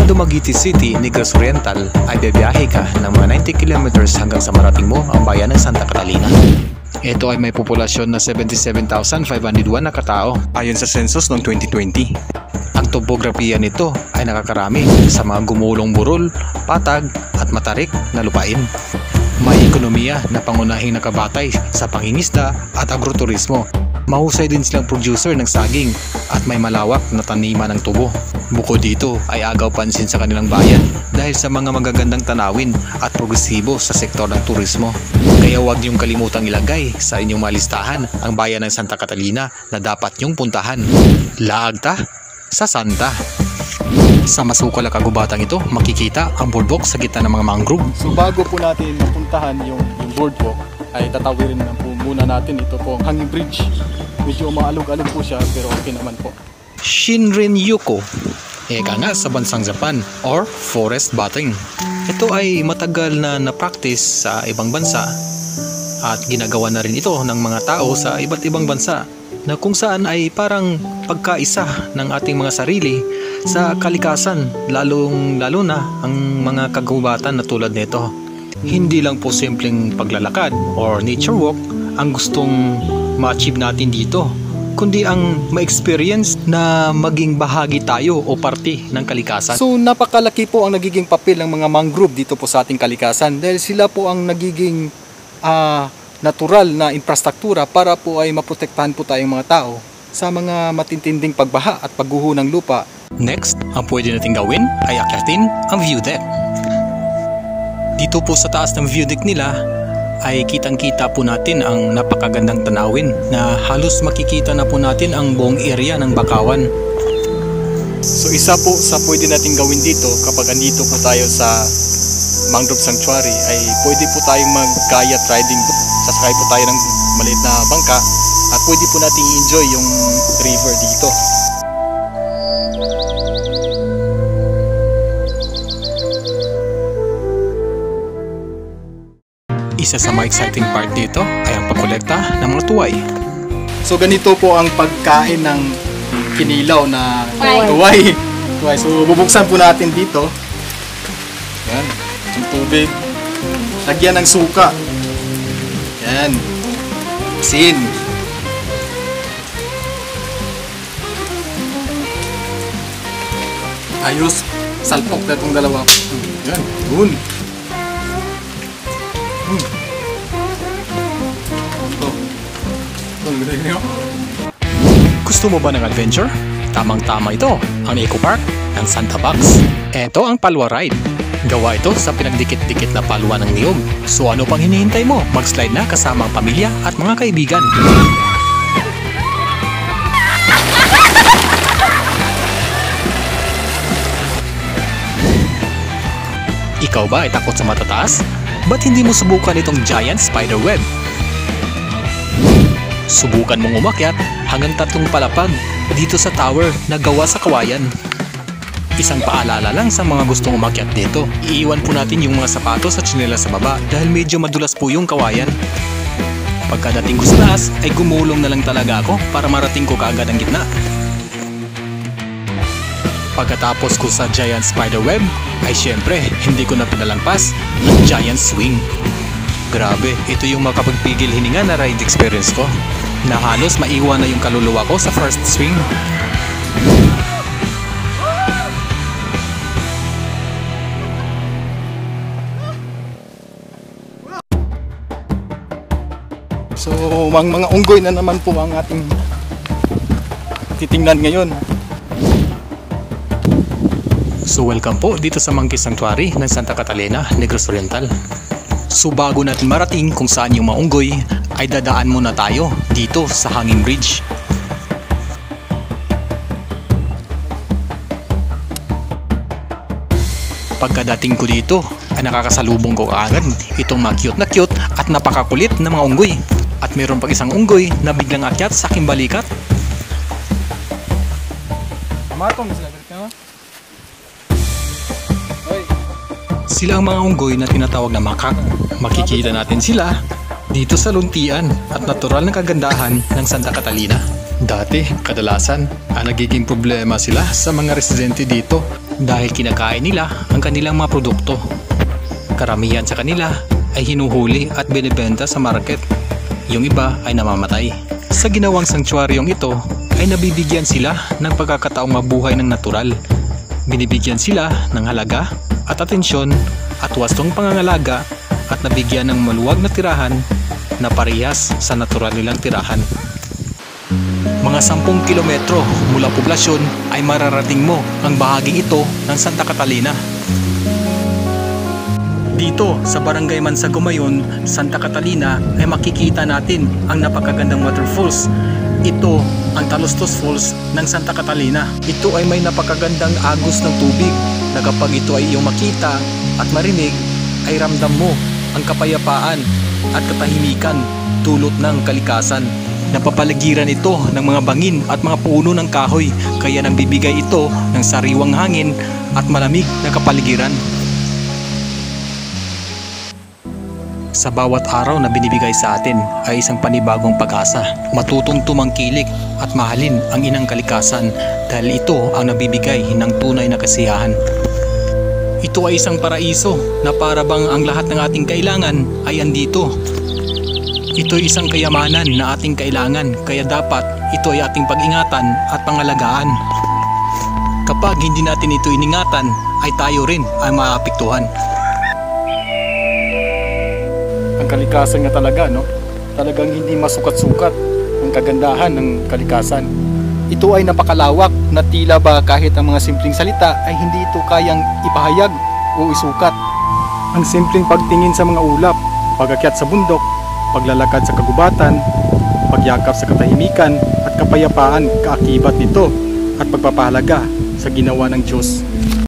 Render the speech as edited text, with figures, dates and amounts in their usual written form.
Dumaguete City, Negros Oriental ay bibiyahe ka ng mga 90 kilometers hanggang sa marating mo ang bayan ng Santa Catalina. Ito ay may populasyon na 77,501 na katao ayon sa census noong 2020. Ang topografiya nito ay nakakarami sa mga gumulong burol, patag at matarik na lupain. May ekonomiya na pangunahing nakabatay sa pangingisda at agroturismo. Mahusay din silang producer ng saging at may malawak na taniman ng tubo. Bukod dito ay agaw pansin sa kanilang bayan dahil sa mga magagandang tanawin at progresibo sa sektor ng turismo. Kaya huwag niyong kalimutang ilagay sa inyong malistahan ang bayan ng Santa Catalina na dapat niyong puntahan. Laag ta sa Santa. Sa masukal na kagubatang ito, makikita ang boardwalk sa gitna ng mga mangrove. So bago po natin mapuntahan yung boardwalk, ay tatawirin na po muna natin ito po ang hanging bridge. Medyo maalog-alog po siya pero okay naman po. Shinrin-yoku, eka nga sa bansang Japan, or forest bathing. Ito ay matagal na na-practice sa ibang bansa at ginagawa na rin ito ng mga tao sa iba't ibang bansa na kung saan ay parang pagkaisa ng ating mga sarili sa kalikasan, lalo na ang mga kagubatan na tulad nito. Hindi lang po simpleng paglalakad or nature walk ang gustong ma-achieve natin dito, kundi ang ma-experience na maging bahagi tayo o parte ng kalikasan. So napakalaki po ang nagiging papel ng mga mangrove dito po sa ating kalikasan dahil sila po ang nagiging natural na infrastruktura para po ay maprotektahan po tayong mga tao sa mga matintinding pagbaha at pagguho ng lupa. Next, ang pwede natin gawin ay akyatin ang view deck. Dito po sa taas ng view deck nila ay kitang-kita po natin ang napakagandang tanawin na halos makikita na po natin ang buong area ng Bakawan. So isa po sa pwede natin gawin dito kapag andito po tayo sa Mangrove Sanctuary ay pwede po tayong mag-kayak riding. Sasakay po tayo ng maliit na bangka at pwede po natin i-enjoy yung river dito. Isa sa mga exciting part dito ay ang pagkolekta ng mga tuway. So ganito po ang pagkain ng kinilaw na tuway. So bubuksan po natin dito. Yan, yung tubig. Lagyan ng suka. Yan. Asin. Ayos. Salpok na itong dalawa. Yan. Yun. Gusto mo ba ng adventure? Tamang-tama ito, ang Eco Park ng Santa Box. Ito ang Palwa Ride. Gawa ito sa pinagdikit-dikit na palwa ng niyog. So ano pang hinihintay mo? Mag-slide na kasama ang pamilya at mga kaibigan. Ikaw ba ay takot sa matataas? Ba't hindi mo subukan itong giant spider web? Subukan mong umakyat hanggang 3 palapag dito sa tower na gawa sa kawayan. Isang paalala lang sa mga gustong umakyat dito. Iiwan po natin yung mga sapatos at tsinelas sa baba dahil medyo madulas po yung kawayan. Pagkadating ko sa taas ay gumulong na lang talaga ako para marating ko kaagad ang gitna. Pagkatapos ko sa giant spider web ay syempre hindi ko na pinalampas ang giant swing. Grabe, ito yung makapagpigil hininga na ride experience ko na halos maiwan na yung kaluluwa ko sa first swing. So mga unggoy na naman po ang ating titingnan ngayon. So welcome po dito sa Monkey Sanctuary ng Santa Catalina, Negros Oriental. So bago natin marating kung saan yung mga unggoy, ay dadaan muna tayo dito sa hanging bridge. Pagkadating ko dito, ay nakakasalubong ko agad itong mga cute na cute at napakakulit na mga unggoy. At mayroon pang isang unggoy na biglang akyat sa aking balikat. Matong sila ka? Sila ang mga unggoy na tinatawag na makak. Makikita natin sila dito sa luntian at natural na kagandahan ng Santa Catalina. Dati, kadalasan, ang nagiging problema sila sa mga residente dito dahil kinakain nila ang kanilang mga produkto. Karamihan sa kanila ay hinuhuli at binibenta sa market. Yung iba ay namamatay. Sa ginawang sanktuaryong ito ay nabibigyan sila ng pagkakataong mabuhay ng natural. Binibigyan sila ng halaga at atensyon at wastong pangangalaga at nabigyan ng maluwag na tirahan na parehas sa natural nilang tirahan. Mga 10 kilometro mula poblasyon ay mararating mo ang bahaging ito ng Santa Catalina. Dito sa Barangay Mansagumayon, Santa Catalina ay makikita natin ang napakagandang waterfalls. Ito ang Talustos Falls ng Santa Catalina. Ito ay may napakagandang agos ng tubig na kapag ito ay iyong makita at marinig ay ramdam mo ang kapayapaan at katahimikan dulot ng kalikasan. Napapaligiran ito ng mga bangin at mga puno ng kahoy, kaya nagbibigay ito ng sariwang hangin at malamig na kapaligiran. Sa bawat araw na binibigay sa atin ay isang panibagong pag-asa. Matutong tumangkilik at mahalin ang inang kalikasan dahil ito ang nabibigay ng tunay na kasiyahan. Ito ay isang paraiso na para bang ang lahat ng ating kailangan ay andito. Ito ay isang kayamanan na ating kailangan, kaya dapat ito ay ating pag-ingatan at pangalagaan. Kapag hindi natin ito iningatan ay tayo rin ay maapektuhan. Ang kalikasan nga talaga, no? Talagang hindi masukat-sukat ang kagandahan ng kalikasan. Ito ay napakalawak na tila ba kahit ang mga simpleng salita ay hindi ito kayang ipahayag o isukat. Ang simpleng pagtingin sa mga ulap, pag-akyat sa bundok, paglalakad sa kagubatan, pagyakap sa katahimikan at kapayapaan kaakibat nito at pagpapahalaga sa ginawa ng Diyos.